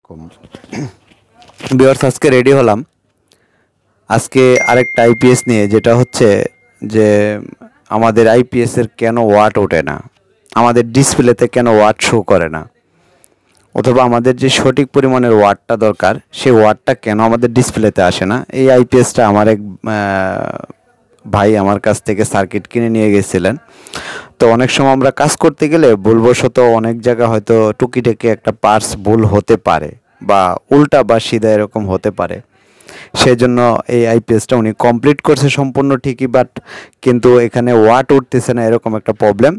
কম viewers আজকে ready হলাম আজকে আরেকটা আইপিএস নিয়ে যেটা হচ্ছে যে আমাদের আইপিএস এর কেন ওয়াট ওঠে না আমাদের ডিসপ্লেতে কেন ওয়াট শো করে না অথবা আমাদের যে সঠিক পরিমাণের ওয়াটটা দরকার সেই ওয়াটটা কেন আমাদের ডিসপ্লেতে আসে না এই আইপিএসটা আমার এক ভাই আমার কাছ থেকে সার্কিট কিনে নিয়ে গেছিলেন তো অনেক সময় আমরা কাজ করতে গেলে ভুলবশত অনেক জায়গা হয়তো টুকিটাকি একটা পার্টস ভুল হতে পারে বা উল্টা বা সিধা এরকম হতে পারে সেই জন্য এই আইপিএসটা উনি কমপ্লিট করছে সম্পূর্ণ ঠিকই বাট কিন্তু এখানে ওয়াট উঠতেছে না এরকম একটা প্রবলেম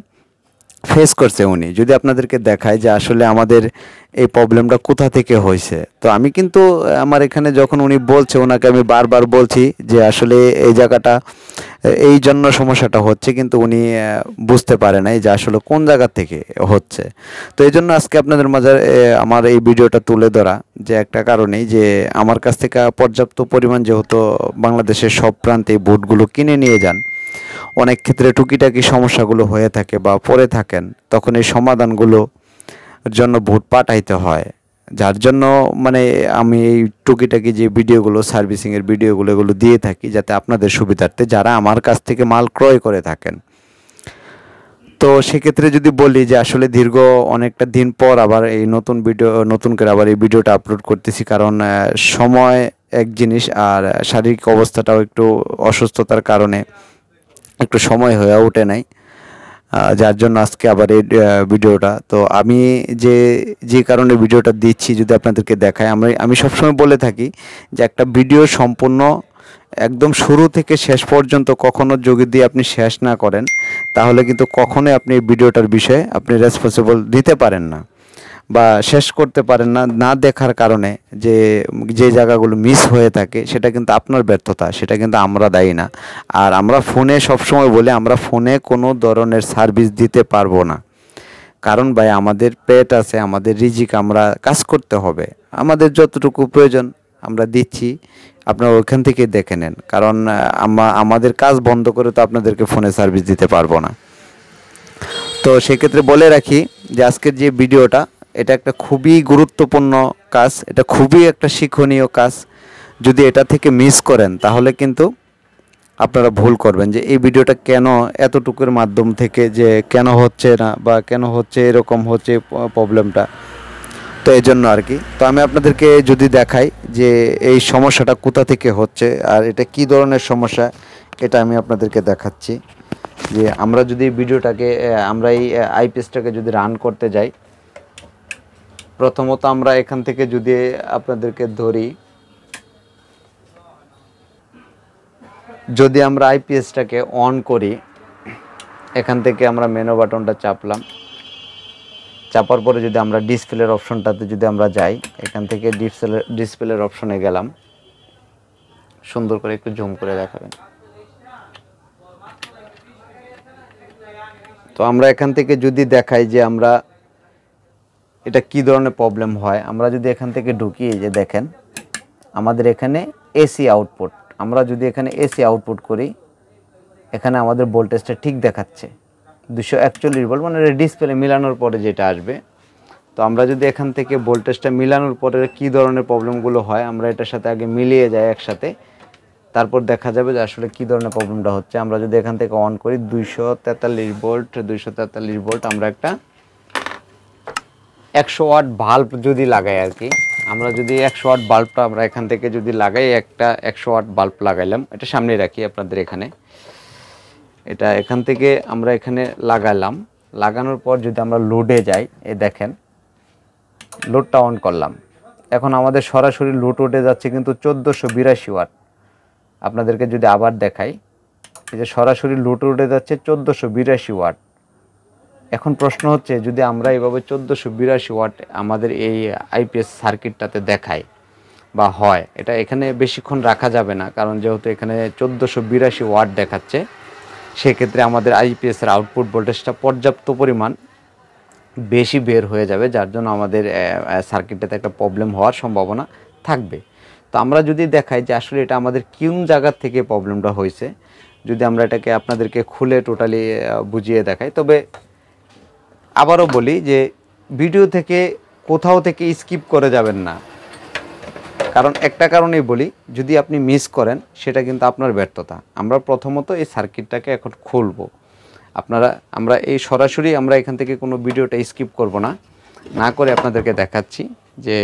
ফেস করছে উনি যদি আপনাদেরকে দেখায় যে আসলে আমাদের এই প্রবলেমটা কোথা থেকে হয়েছে তো আমি কিন্তু আমার এখানে যখন উনি বলছে ওনাকে আমি বারবার বলছি যে আসলে এই জায়গাটা এই জন্য সমস্যাটা হচ্ছে কিন্তু উনি বুঝতে পারে নাই যে আসলে কোন জায়গা থেকে হচ্ছে তো এই জন্য আজকে আপনাদের মাঝে আমার এই ভিডিওটা তুলে ধরা যে একটা কারণেই যে আমার কাছ থেকে পর্যাপ্ত পরিমাণ যেহেতু বাংলাদেশের সব প্রান্তে এই বুটগুলো কিনে নিয়ে যান অনেক ক্ষেত্রে টুকিটাকি সমস্যাগুলো হয়ে থাকে বা পড়ে থাকেন তখন এই সমাধানগুলোর জন্য বুট পাঠাইতে হয় যার জন্য মানে আমি এই টুকিটাকি যে ভিডিওগুলো সার্ভিসিংয়ের ভিডিওগুলো এগুলো দিয়ে থাকি যাতে আপনাদের সুবিধার্থে যারা আমার কাছ থেকে মাল ক্রয় করে থাকেন তো সেক্ষেত্রে যদি বলি যে আসলে দীর্ঘ অনেকটা দিন পর আবার এই নতুন করে আবার এই ভিডিওটা আপলোড করতেছি কারণ সময় এক জিনিস আর শারীরিক অবস্থাটাও একটু অসুস্থতার কারণে একটু সময় হয়ে ওঠে নাই যার জন্য আজকে আবার এই ভিডিওটা তো আমি যে কারণে ভিডিওটা দিচ্ছি যদি আপনাদেরকে দেখাই আমি সবসময় বলে থাকি যে একটা ভিডিও সম্পূর্ণ একদম শুরু থেকে শেষ পর্যন্ত কখনো যদি আপনি শেষ না করেন তাহলে কিন্তু কখনোই আপনি ভিডিওটার বিষয়ে আপনি রেসপন্সিবল দিতে পারেন না বা শেষ করতে পারেন না না দেখার কারণে যে জায়গাগুলো মিস হয়ে থাকে সেটা কিন্তু আপনার ব্যর্থতা সেটা কিন্তু আমরা দায়ী না আর আমরা ফোনে সবসময় বলি আমরা ফোনে কোনো ধরনের সার্ভিস দিতে পারবো না কারণ ভাই আমাদের পেট আছে আমাদের রিজিক আমরা কাজ করতে হবে আমাদের যতটুকু প্রয়োজন আমরা দিচ্ছি আপনারা ওইখান থেকে দেখে নেন কারণ আমাদের কাজ বন্ধ করে তো আপনাদেরকে ফোনে সার্ভিস দিতে পারবো না তো সেক্ষেত্রে বলে রাখি যে আজকের যে ভিডিওটা এটা একটা খুবই গুরুত্বপূর্ণ কাজ এটা খুবই একটা শিক্ষণীয় কাজ যদি এটা থেকে মিস করেন তাহলে কিন্তু আপনারা ভুল করবেন যে এই ভিডিওটা কেন এতটুকুর মাধ্যম থেকে যে কেন হচ্ছে না বা কেন হচ্ছে এরকম হচ্ছে প্রবলেমটা তো এই জন্য আর কি তো আমি আপনাদেরকে যদি দেখাই যে এই সমস্যাটা কোথা থেকে হচ্ছে আর এটা কি ধরনের সমস্যা এটা আমি আপনাদেরকে দেখাচ্ছি যে আমরা যদি ভিডিওটাকে আমরা এই আইপিএসটাকে যদি রান করতে যাই প্রথমত আমরা এখান থেকে যদি আপনাদেরকে ধরি যদি আমরা আইপিএসটাকে অন করি এখান থেকে আমরা মেনু বাটনটা চাপার পরে যদি আমরা ডিসপ্লের অপশনটাতে যদি আমরা যাই এখান থেকে ডিসপ্লের অপশনে গেলাম সুন্দর করে একটু জুম করে দেখাবেন তো আমরা এখান থেকে যদি দেখাই যে আমরা এটা কি ধরনের প্রবলেম হয় আমরা যদি এখান থেকে ঢুকি যে দেখেন আমাদের এখানে এসি আউটপুট আমরা যদি এখানে এসি আউটপুট করি এখানে আমাদের ভোল্টেজটা ঠিক দেখাচ্ছে 241 ভোল্ট মানে ডিসপ্লে মিলানোর পরে যেটা আসবে তো আমরা যদি এখান থেকে ভোল্টেজটা মিলানোর পরে কি ধরনের প্রবলেমগুলো হয় আমরা এটার সাথে আগে মিলিয়ে যাই একসাথে তারপর দেখা যাবে যে আসলে কি ধরনের প্রবলেমটা হচ্ছে আমরা যদি এখান থেকে অন করি 243 ভোল্ট আমরা একটা 100 ওয়াট বাল্ব যদি লাগাই আর কি আমরা যদি 100 ওয়াট বাল্বটা আমরা এখান থেকে যদি লাগাই একটা 100 ওয়াট বাল্ব লাগাইলাম এটা সামনে রাখি আপনাদের এখানে এটা এখান থেকে আমরা এখানে লাগালাম লাগানোর পর যদি আমরা লোডে যাই এই দেখেন লোডটা অন করলাম এখন আমাদের সরাসরি লোড উঠে যাচ্ছে কিন্তু 1482 ওয়াট আপনাদেরকে যদি আবার দেখাই এই যে সরাসরি লোড উঠে যাচ্ছে 1482 ওয়াট এখন প্রশ্ন হচ্ছে যদি আমরা এইভাবে 1482 ওয়াট আমাদের এই আইপিএস সার্কিটটাতে দেখাই বা হয় এটা এখানে বেশিক্ষণ রাখা যাবে না কারণ যেহেতু এখানে 1482 ওয়াট দেখাচ্ছে সেক্ষেত্রে আমাদের আইপিএসের আউটপুট ভোল্টেজটা পর্যাপ্ত পরিমাণ বেশি বের হয়ে যাবে যার জন্য আমাদের সার্কিটটাতে একটা প্রবলেম হওয়ার সম্ভাবনা থাকবে তো আমরা যদি দেখাই যে আসলে এটা আমাদের কোন জায়গা থেকে প্রবলেমটা হয়েছে যদি আমরা এটাকে আপনাদেরকে খুলে টোটালি বুঝিয়ে দেখাই তবে আবারও বলি যে ভিডিও থেকে কোথাও থেকে স্কিপ করে যাবেন না, কারণ একটা কারণেই বলি, যদি আপনি মিস করেন সেটা কিন্তু আপনার ব্যর্থতা। আমরা প্রথমত এই সার্কিটটাকে এখন খুলব। আমরা এই সরাসরি আমরা এখান থেকে কোনো ভিডিওটা স্কিপ করব না, না করে আপনাদেরকে দেখাচ্ছি যে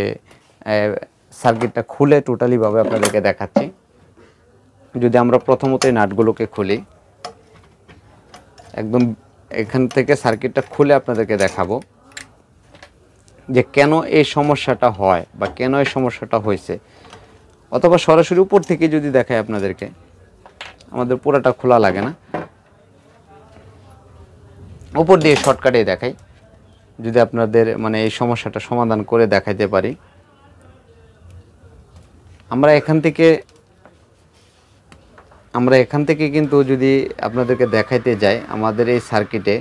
সার্কিটটা খুলে টোটালিভাবে আপনাদেরকে দেখাচ্ছি। যদি আমরা প্রথমত এই নাটগুলোকে খুলি, একদম এখান থেকে সার্কিটটা খুলে আপনাদেরকে দেখাবো যে কেন এই সমস্যাটা হয় বা কেন এই সমস্যাটা হয়েছে, অথবা সরাসরি উপর থেকে যদি দেখায় আপনাদেরকে, আমাদের পুরোটা খোলা লাগে না, উপর দিয়ে শর্টকাটে দেখাই, যদি আপনাদের মানে এই সমস্যাটা সমাধান করে দেখাইতে পারি। আমরা এখান থেকে কিন্তু যদি আপনাদেরকে দেখাইতে যাই, আমাদের এই সার্কিটে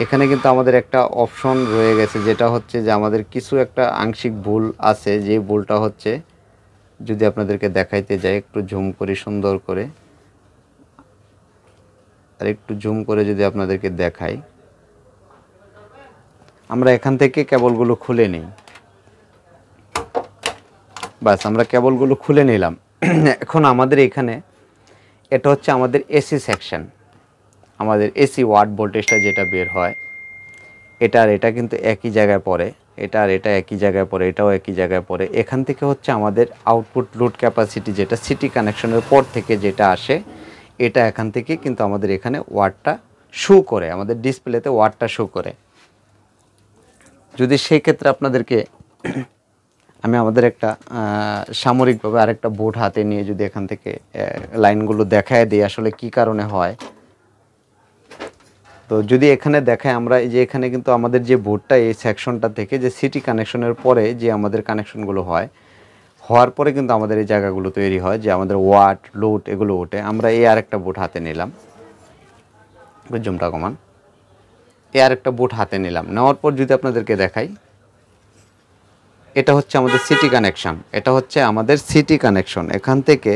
এখানে কিন্তু আমাদের একটা অপশন রয়ে গেছে, যেটা হচ্ছে যে আমাদের কিছু একটা আংশিক ভুল আছে, যে ভুলটা হচ্ছে, যদি আপনাদেরকে দেখাইতে যাই একটু জুম করি সুন্দর করে, আর একটু জুম করে যদি আপনাদেরকে দেখাই, আমরা এখান থেকে কেবলগুলো খুলে নিই। বাস আমরা কেবলগুলো খুলে নিলাম। এখন আমাদের এখানে এটা হচ্ছে আমাদের এসি সেকশন, আমাদের এসি ওয়াট ভোল্টেজটা যেটা বের হয়, এটা আর এটা কিন্তু একই জায়গায় পড়ে, এটা আর এটা একই জায়গায় পড়ে, এটাও একই জায়গায় পড়ে। এখান থেকে হচ্ছে আমাদের আউটপুট লোড ক্যাপাসিটি, যেটা সিটি কানেকশনের পর থেকে যেটা আসে, এটা এখান থেকে কিন্তু আমাদের এখানে ওয়াটটা শো করে, আমাদের ডিসপ্লেতে ওয়াটটা শো করে। যদি সেই ক্ষেত্রে আপনাদেরকে আমি আমাদের একটা সামরিকভাবে আরেকটা বোর্ড হাতে নিয়ে যদি এখান থেকে লাইনগুলো দেখায় দিই আসলে কি কারণে হয়, তো যদি এখানে দেখায়, আমরা এই যে এখানে কিন্তু আমাদের যে বোর্ডটা এই সেকশনটা থেকে যে সিটি কানেকশনের পরে যে আমাদের কানেকশনগুলো হওয়ার পরে কিন্তু আমাদের এই জায়গাগুলো তৈরি হয়, যে আমাদের ওয়াট লোড এগুলো ওঠে। আমরা এই আরেকটা বোর্ড হাতে নিলাম, জুমটা কমান, এই আরেকটা বোর্ড হাতে নিলাম, নেওয়ার পর যদি আপনাদেরকে দেখাই, এটা হচ্ছে আমাদের সিটি কানেকশন, এটা হচ্ছে আমাদের সিটি কানেকশন। এখান থেকে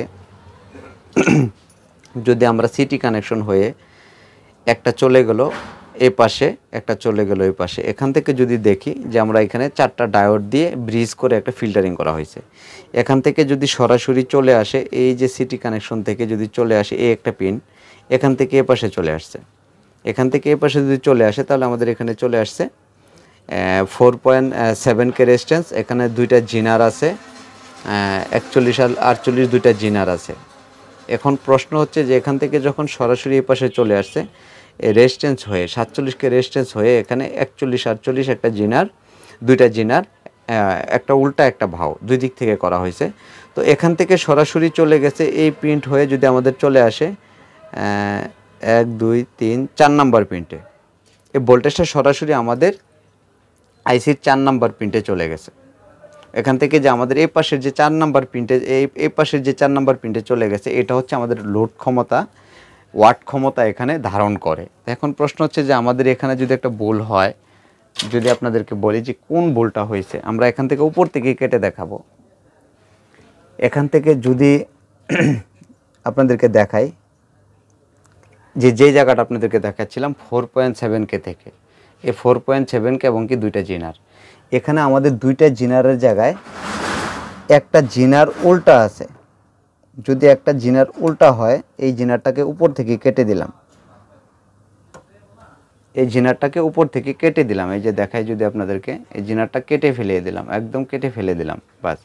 যদি আমরা সিটি কানেকশন হয়ে একটা চলে গেল এই পাশে, একটা চলে গেল এই পাশে, এখান থেকে যদি দেখি যে আমরা এখানে 4টা ডায়োড দিয়ে ব্রিজ করে একটা ফিল্টারিং করা হয়েছে। এখান থেকে যদি সরাসরি চলে আসে, এই যে সিটি কানেকশন থেকে যদি চলে আসে এই একটা পিন, এখান থেকে এ পাশে চলে আসছে, এখান থেকে এ পাশে যদি চলে আসে, তাহলে আমাদের এখানে চলে আসছে 4.7K রেজিস্ট্যান্স। এখানে দুইটা জিনার আছে, 41 আর 48 দুইটা জিনার আছে। এখন প্রশ্ন হচ্ছে যে এখান থেকে যখন সরাসরি এই পাশে চলে আসছে, রেজিস্ট্যান্স হয়ে 47K রেজিস্ট্যান্স হয়ে এখানে 41 48 একটা জিনার, দুইটা জিনার, একটা উল্টা একটা ভাও, দুই দিক থেকে করা হয়েছে। তো এখান থেকে সরাসরি চলে গেছে এই প্রিন্ট হয়ে, যদি আমাদের চলে আসে 1 2 3 4 নাম্বার প্রিন্টে, এই ভোল্টেজটা সরাসরি আমাদের আইসির 4 নাম্বার প্রিন্টে চলে গেছে। এখান থেকে যে আমাদের এই পাশের যে 4 নাম্বার প্রিন্টে, এই পাশের যে 4 নাম্বার প্রিন্টে চলে গেছে, এটা হচ্ছে আমাদের লোড ক্ষমতা, ওয়াট ক্ষমতা এখানে ধারণ করে। এখন প্রশ্ন হচ্ছে যে আমাদের এখানে যদি একটা ভুল হয়, যদি আপনাদেরকে বলি যে কোন ভুলটা হয়েছে, আমরা এখান থেকে উপর থেকে কেটে দেখাবো। এখান থেকে যদি আপনাদেরকে দেখাই, যে জায়গাটা আপনাদেরকে দেখাচ্ছিলাম 4.7K থেকে, এই 4.7K এবং কি দুইটা জিনার, এখানে আমাদের দুইটা জিনারের জায়গায় একটা জিনার উল্টা আছে। যদি একটা জিনার উল্টা হয়, এই জিনারটাকে উপর থেকে কেটে দিলাম, এই জিনারটাকে উপর থেকে কেটে দিলাম, এই যে দেখাই যদি আপনাদেরকে, এই জিনারটা কেটে ফেলে দিলাম, একদম কেটে ফেলে দিলাম। বাস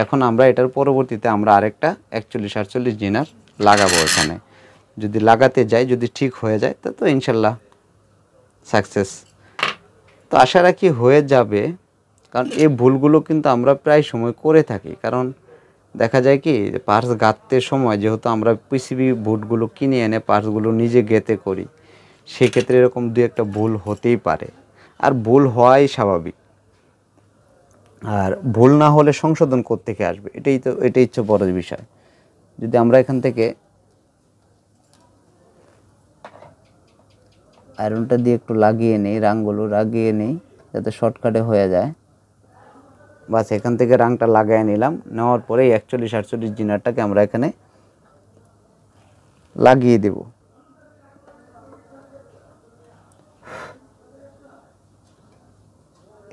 এখন আমরা এটার পরবর্তীতে আমরা আরেকটা 41 48 জিনার লাগাবো এখানে। যদি লাগাতে যাই, যদি ঠিক হয়ে যায়, তো ইনশাল্লাহ সাকসেস। তো আশা রাখি হয়ে যাবে, কারণ এই ভুলগুলো কিন্তু আমরা প্রায় সময় করে থাকি। কারণ দেখা যায় কি, পার্টস গাঁথতে সময় যেহেতু আমরা পিসিবি বোর্ডগুলো কিনে এনে পার্টসগুলো নিজে গেঁথে করি, সেক্ষেত্রে এরকম দু একটা ভুল হতেই পারে, আর ভুল হওয়াই স্বাভাবিক। আর ভুল না হলে সংশোধন কোত্থেকে আসবে, এটাই হচ্ছে বড় বিষয়। যদি আমরা এখান থেকে আয়রনটা দিয়ে একটু লাগিয়ে নিই, রাংগুলো লাগিয়ে নিই যাতে শর্টকাটে হয়ে যায়। বাস এখান থেকে রাংটা লাগিয়ে নিলাম, নেওয়ার পরে 41 48 জিনারটাকে আমরা এখানে লাগিয়ে দেব।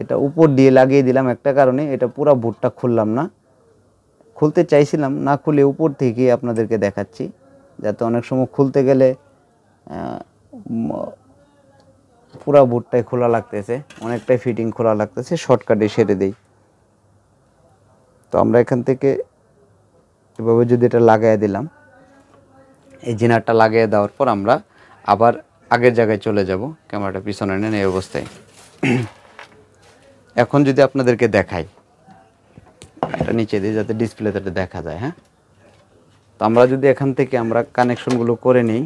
এটা উপর দিয়ে লাগিয়ে দিলাম একটা কারণে, এটা পুরো বুটটা খুললাম না, খুলতে চাইছিলাম না খুলে উপর থেকে আপনাদেরকে দেখাচ্ছি, যাতে অনেক সময় খুলতে গেলে পুরা বুটটাই খোলা লাগতেছে, অনেকটাই ফিটিং খোলা লাগতেছে, শর্টকাটে সেরে দেই। তো আমরা এখান থেকে এভাবে যদি এটা লাগাই দিলাম, এই জিনারটা লাগিয়ে দেওয়ার পর আমরা আবার আগের জায়গায় চলে যাব। ক্যামেরাটা পিছনে নেন এই অবস্থায়। এখন যদি আপনাদেরকে দেখাই, এটা নিচে দিয়ে যাতে ডিসপ্লেতে দেখা যায়। হ্যাঁ, তো আমরা যদি এখান থেকে আমরা কানেকশনগুলো করে নিই,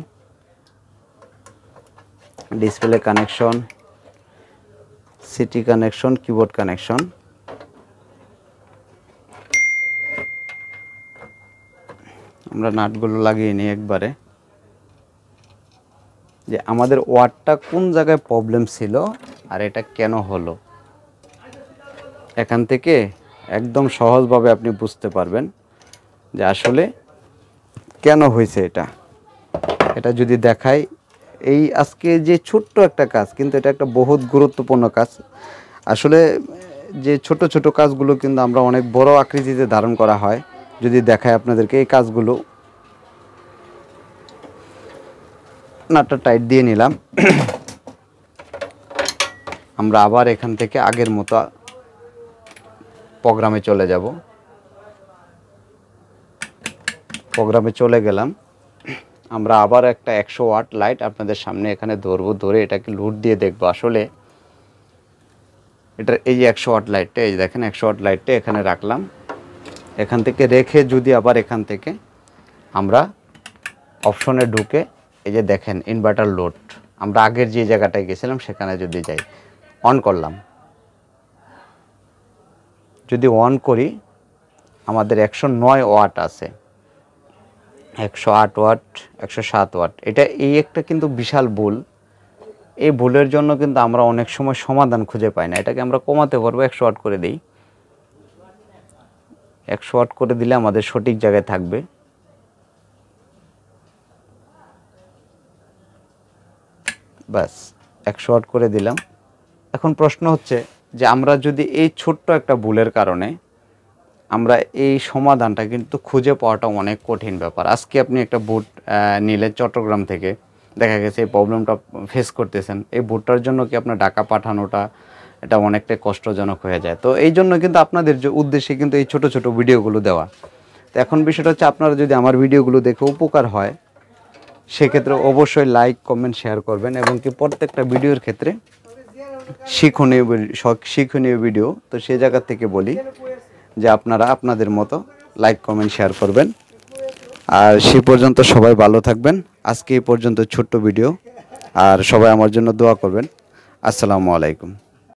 display connection, city connection, keyboard connection, আমরা নাটগুলো লাগিয়ে নিই একবারে, যে আমাদের ওয়াটটা কোন জায়গায় প্রবলেম ছিল আর এটা কেন হলো। এখান থেকে একদম সহজভাবে আপনি বুঝতে পারবেন যে আসলে কেন হয়েছে এটা। এটা যদি দেখাই, এই আজকে যে ছোট্ট একটা কাজ, কিন্তু এটা একটা বহুত গুরুত্বপূর্ণ কাজ। আসলে যে ছোট ছোট কাজগুলো কিন্তু আমরা অনেক বড় আকৃতিতে ধারণ করা হয়। যদি দেখায় আপনাদেরকে এই কাজগুলো, নাটটা টাইট দিয়ে নিলাম। আমরা আবার এখান থেকে আগের মতো প্রোগ্রামে চলে যাব। প্রোগ্রামে চলে গেলাম। আমরা আবার একটা 100 ওয়াট লাইট আপনাদের সামনে এখানে ধরবো, ধরে এটাকে লোড দিয়ে দেখবো আসলে এটার এই যে 100 ওয়াট লাইটটা, এই দেখেন 100 ওয়াট লাইটটা এখানে রাখলাম। এখান থেকে রেখে যদি আবার এখান থেকে আমরা অপশনে ঢুকে, এই যে দেখেন ইনভার্টার লোড, আমরা আগের যে জায়গাটায় গেছিলাম সেখানে যদি যাই, অন করলাম, যদি অন করি, আমাদের 109 ওয়াট আছে, 108 ওয়াট, 107 ওয়াট। এটা এই একটা কিন্তু বিশাল ভুল। এই ভুলের জন্য কিন্তু আমরা অনেক সময় সমাধান খুঁজে পাই না। এটাকে আমরা কমাতে পারবো, 100 ওয়াট করে দিই। 100 ওয়াট করে দিলে আমাদের সঠিক জায়গায় থাকবে। ব্যাস 100 ওয়াট করে দিলাম। এখন প্রশ্ন হচ্ছে যে আমরা যদি এই ছোট্ট একটা ভুলের কারণে আমরা এই সমাধানটা কিন্তু খুঁজে পাওয়াটা অনেক কঠিন ব্যাপার। আজকে আপনি একটা বুট নিলে চট্টগ্রাম থেকে, দেখা গেছে এই প্রবলেমটা ফেস করতেছেন, এই বুটটার জন্য কি আপনার ঢাকা পাঠানোটা এটা অনেকটাই কষ্টজনক হয়ে যায়। তো এই জন্য কিন্তু আপনাদের যে উদ্দেশ্যে কিন্তু এই ছোট ছোট ভিডিওগুলো দেওয়া। তো এখন বিষয়টা হচ্ছে, আপনারা যদি আমার ভিডিওগুলো দেখে উপকার হয়, সেক্ষেত্রে অবশ্যই লাইক, কমেন্ট, শেয়ার করবেন, এবং কি প্রত্যেকটা ভিডিওর ক্ষেত্রে শিক্ষণীয় ভিডিও। তো সেই জায়গা থেকে বলি যে আপনারা আপনাদের মতো লাইক, কমেন্ট, শেয়ার করবেন। আর সে পর্যন্ত সবাই ভালো থাকবেন। আজকে এই পর্যন্ত ছোট্ট ভিডিও, আর সবাই আমার জন্য দোয়া করবেন। আসসালামু আলাইকুম।